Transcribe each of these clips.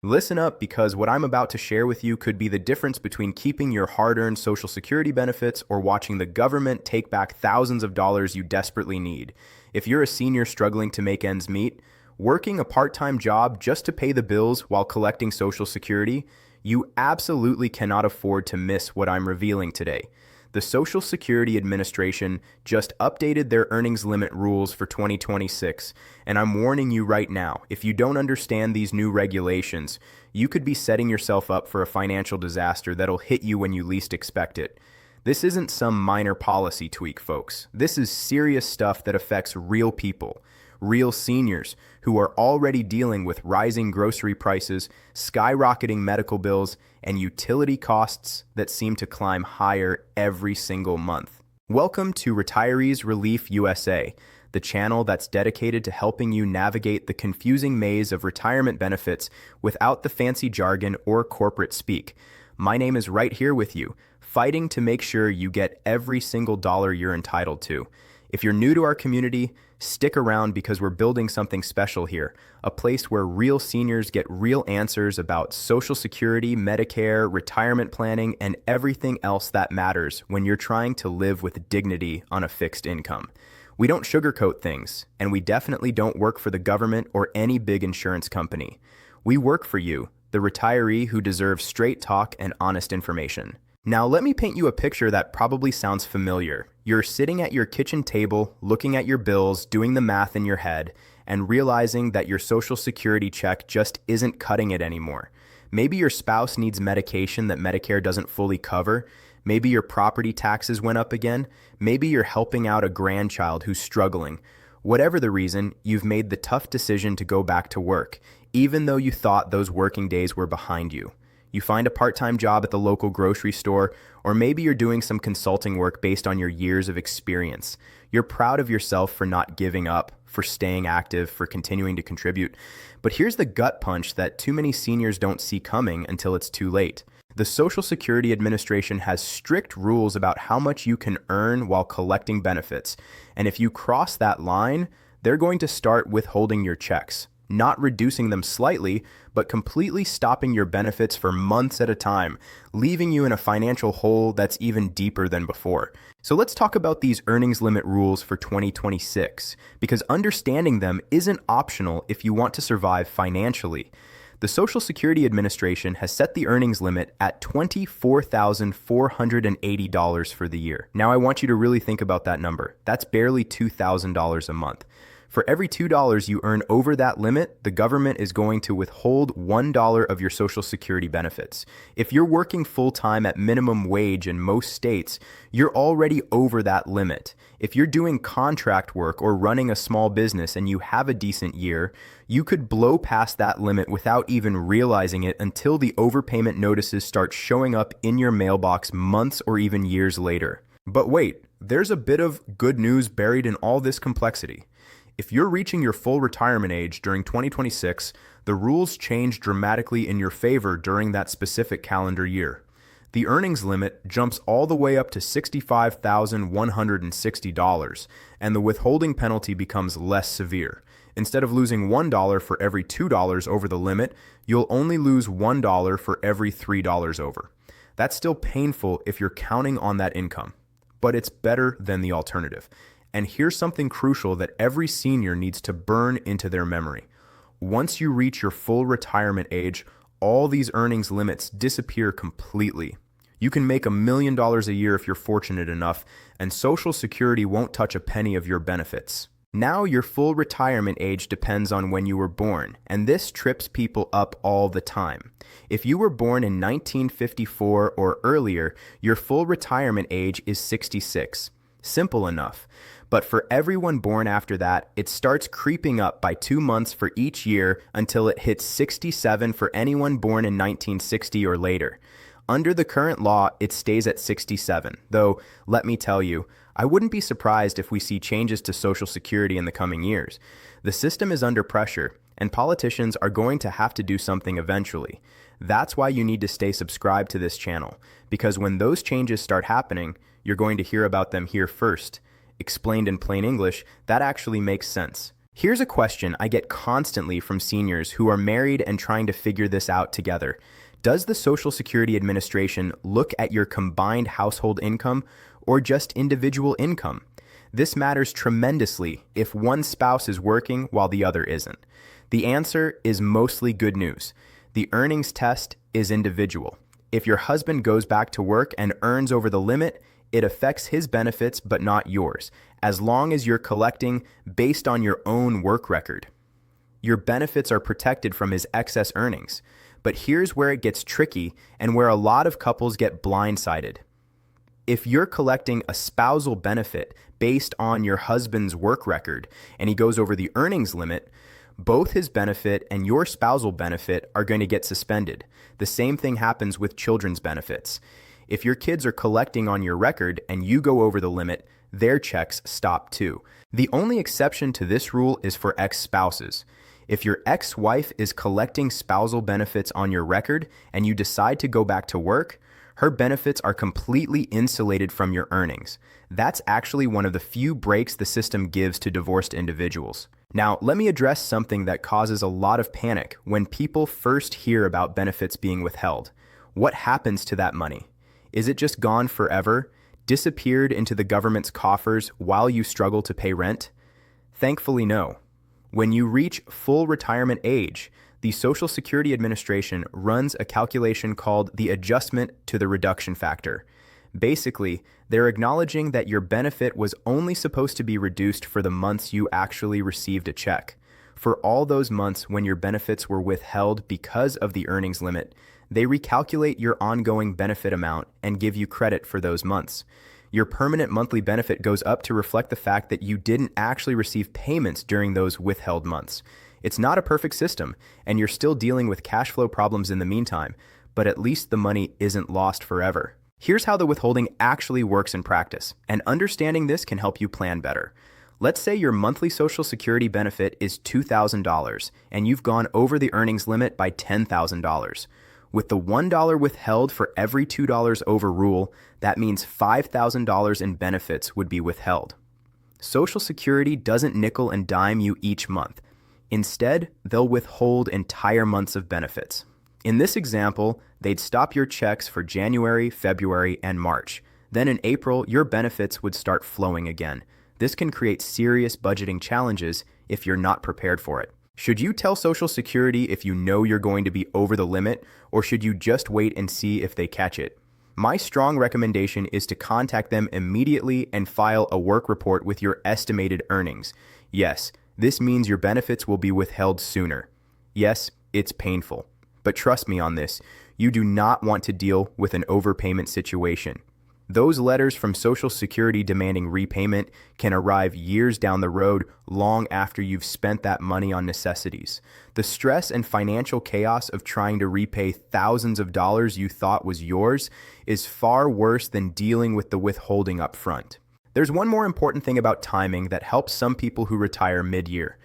Listen up because what I'm about to share with you could be the difference between keeping your hard-earned Social Security benefits or watching the government take back thousands of dollars you desperately need. If you're a senior struggling to make ends meet, working a part-time job just to pay the bills while collecting Social Security, you absolutely cannot afford to miss what I'm revealing today. The Social Security Administration just updated their earnings limit rules for 2026, and I'm warning you right now, if you don't understand these new regulations, you could be setting yourself up for a financial disaster that'll hit you when you least expect it. This isn't some minor policy tweak, folks. This is serious stuff that affects real people, real seniors who are already dealing with rising grocery prices, skyrocketing medical bills, and utility costs that seem to climb higher every single month. Welcome to Retirees Relief USA, the channel that's dedicated to helping you navigate the confusing maze of retirement benefits without the fancy jargon or corporate speak. My name is right here with you, fighting to make sure you get every single dollar you're entitled to. If you're new to our community, stick around because we're building something special here, a place where real seniors get real answers about Social Security, Medicare, retirement planning, and everything else that matters when you're trying to live with dignity on a fixed income. We don't sugarcoat things, and we definitely don't work for the government or any big insurance company. We work for you, the retiree who deserves straight talk and honest information. Now, let me paint you a picture that probably sounds familiar. You're sitting at your kitchen table, looking at your bills, doing the math in your head, and realizing that your Social Security check just isn't cutting it anymore. Maybe your spouse needs medication that Medicare doesn't fully cover. Maybe your property taxes went up again. Maybe you're helping out a grandchild who's struggling. Whatever the reason, you've made the tough decision to go back to work, even though you thought those working days were behind you. You find a part-time job at the local grocery store, or maybe you're doing some consulting work based on your years of experience. You're proud of yourself for not giving up, for staying active, for continuing to contribute. But here's the gut punch that too many seniors don't see coming until it's too late. The Social Security Administration has strict rules about how much you can earn while collecting benefits. And if you cross that line, they're going to start withholding your checks. Not reducing them slightly, but completely stopping your benefits for months at a time, leaving you in a financial hole that's even deeper than before. So let's talk about these earnings limit rules for 2026, because understanding them isn't optional if you want to survive financially. The Social Security Administration has set the earnings limit at $24,480 for the year. Now I want you to really think about that number. That's barely $2,000 a month. For every $2 you earn over that limit, the government is going to withhold $1 of your Social Security benefits. If you're working full-time at minimum wage in most states, you're already over that limit. If you're doing contract work or running a small business and you have a decent year, you could blow past that limit without even realizing it until the overpayment notices start showing up in your mailbox months or even years later. But wait, there's a bit of good news buried in all this complexity. If you're reaching your full retirement age during 2026, the rules change dramatically in your favor during that specific calendar year. The earnings limit jumps all the way up to $65,160, and the withholding penalty becomes less severe. Instead of losing $1 for every $2 over the limit, you'll only lose $1 for every $3 over. That's still painful if you're counting on that income, but it's better than the alternative. And here's something crucial that every senior needs to burn into their memory. Once you reach your full retirement age, all these earnings limits disappear completely. You can make $1 million a year if you're fortunate enough, and Social Security won't touch a penny of your benefits. Now your full retirement age depends on when you were born, and this trips people up all the time. If you were born in 1954 or earlier, your full retirement age is 66. Simple enough. But for everyone born after that, it starts creeping up by 2 months for each year until it hits 67 for anyone born in 1960 or later. Under the current law, it stays at 67, though, let me tell you, I wouldn't be surprised if we see changes to Social Security in the coming years. The system is under pressure, and politicians are going to have to do something eventually. That's why you need to stay subscribed to this channel, because when those changes start happening, you're going to hear about them here first. Explained in plain English, that actually makes sense. Here's a question I get constantly from seniors who are married and trying to figure this out together. Does the Social Security Administration look at your combined household income or just individual income? This matters tremendously if one spouse is working while the other isn't. The answer is mostly good news. The earnings test is individual. If your husband goes back to work and earns over the limit, it affects his benefits but not yours, as long as you're collecting based on your own work record. Your benefits are protected from his excess earnings. But here's where it gets tricky and where a lot of couples get blindsided. If you're collecting a spousal benefit based on your husband's work record and he goes over the earnings limit, both his benefit and your spousal benefit are going to get suspended. The same thing happens with children's benefits. If your kids are collecting on your record and you go over the limit, their checks stop too. The only exception to this rule is for ex-spouses. If your ex-wife is collecting spousal benefits on your record and you decide to go back to work, her benefits are completely insulated from your earnings. That's actually one of the few breaks the system gives to divorced individuals. Now, let me address something that causes a lot of panic when people first hear about benefits being withheld. What happens to that money? Is it just gone forever, disappeared into the government's coffers while you struggle to pay rent? Thankfully, no. When you reach full retirement age, the Social Security Administration runs a calculation called the adjustment to the reduction factor. Basically, they're acknowledging that your benefit was only supposed to be reduced for the months you actually received a check. For all those months when your benefits were withheld because of the earnings limit, they recalculate your ongoing benefit amount and give you credit for those months. Your permanent monthly benefit goes up to reflect the fact that you didn't actually receive payments during those withheld months. It's not a perfect system, and you're still dealing with cash flow problems in the meantime, but at least the money isn't lost forever. Here's how the withholding actually works in practice, and understanding this can help you plan better. Let's say your monthly Social Security benefit is $2,000, and you've gone over the earnings limit by $10,000. With the $1 withheld for every $2 over rule, that means $5,000 in benefits would be withheld. Social Security doesn't nickel and dime you each month. Instead, they'll withhold entire months of benefits. In this example, they'd stop your checks for January, February, and March. Then in April, your benefits would start flowing again. This can create serious budgeting challenges if you're not prepared for it. Should you tell Social Security if you know you're going to be over the limit, or should you just wait and see if they catch it? My strong recommendation is to contact them immediately and file a work report with your estimated earnings. Yes, this means your benefits will be withheld sooner. Yes, it's painful. But trust me on this, you do not want to deal with an overpayment situation. Those letters from Social Security demanding repayment can arrive years down the road, long after you've spent that money on necessities. The stress and financial chaos of trying to repay thousands of dollars you thought was yours is far worse than dealing with the withholding up front. There's one more important thing about timing that helps some people who retire mid-year.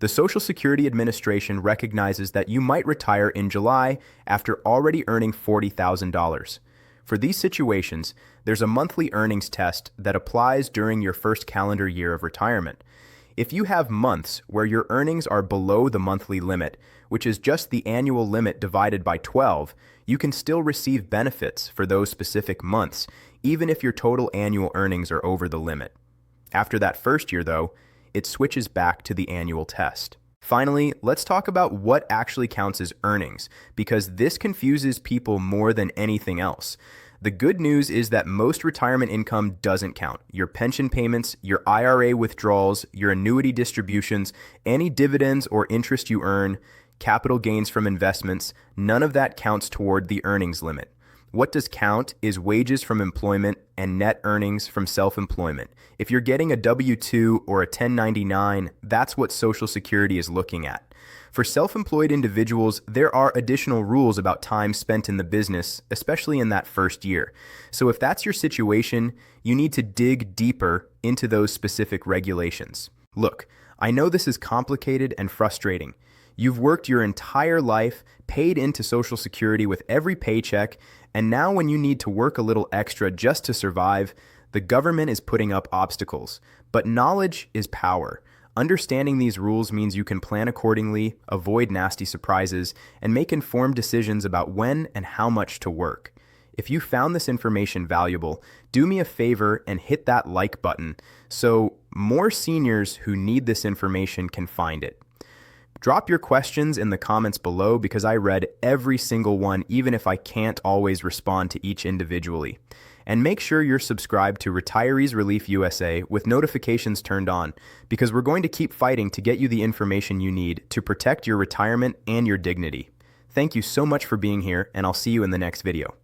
The Social Security Administration recognizes that you might retire in July after already earning $40,000. For these situations, there's a monthly earnings test that applies during your first calendar year of retirement. If you have months where your earnings are below the monthly limit, which is just the annual limit divided by 12, you can still receive benefits for those specific months, even if your total annual earnings are over the limit. After that first year, though, it switches back to the annual test. Finally, let's talk about what actually counts as earnings, because this confuses people more than anything else. The good news is that most retirement income doesn't count. Your pension payments, your IRA withdrawals, your annuity distributions, any dividends or interest you earn, capital gains from investments, none of that counts toward the earnings limit. What does count is wages from employment and net earnings from self-employment. If you're getting a W-2 or a 1099, that's what Social Security is looking at. For self-employed individuals, there are additional rules about time spent in the business, especially in that first year. So if that's your situation, you need to dig deeper into those specific regulations. Look, I know this is complicated and frustrating. You've worked your entire life, paid into Social Security with every paycheck, and now when you need to work a little extra just to survive, the government is putting up obstacles. But knowledge is power. Understanding these rules means you can plan accordingly, avoid nasty surprises, and make informed decisions about when and how much to work. If you found this information valuable, do me a favor and hit that like button so more seniors who need this information can find it. Drop your questions in the comments below because I read every single one, even if I can't always respond to each individually. And make sure you're subscribed to Retirees Relief USA with notifications turned on, because we're going to keep fighting to get you the information you need to protect your retirement and your dignity. Thank you so much for being here, and I'll see you in the next video.